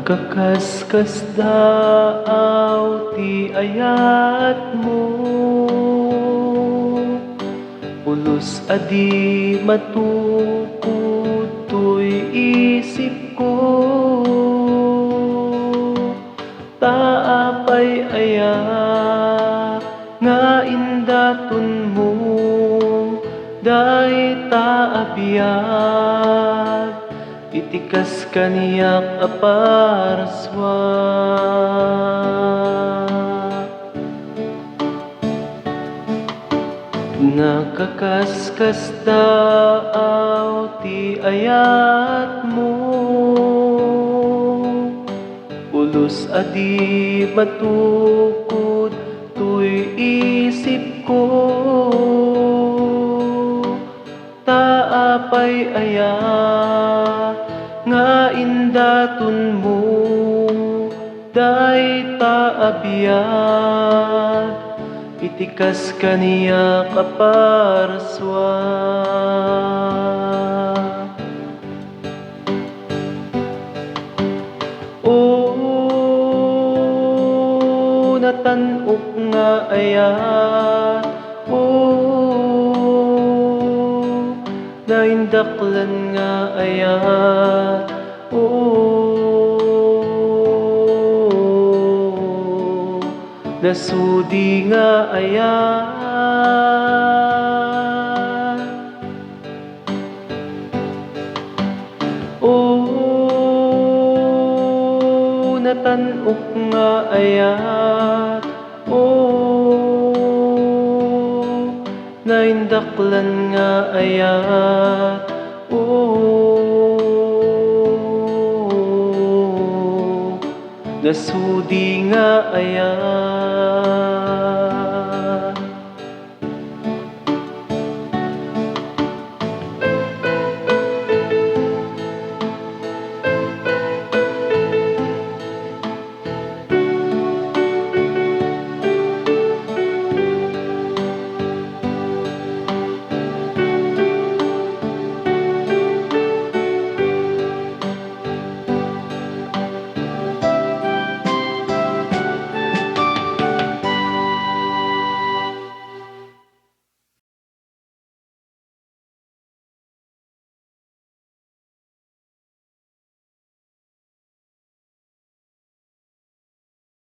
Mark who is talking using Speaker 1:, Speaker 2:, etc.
Speaker 1: Nakakaskas daaw ti ayat mo, pulos adi matukod to'y isip ko. Taapay aya nga indaton mo, dahi taabiyag itikas kaniyak aparswa. Nakakaskas daaw ti ayat mo, pulos adi matukod to'y isip ko. Taapay aya nga indaton mo, dahi taabiyag itikas kaniya kaparaswa. O natanok nga ayat, o naindaklan nga ayat, o nasudi nga ayat. O natanok nga ayat, o naindaklan nga ayat, o nasudi nga ayat.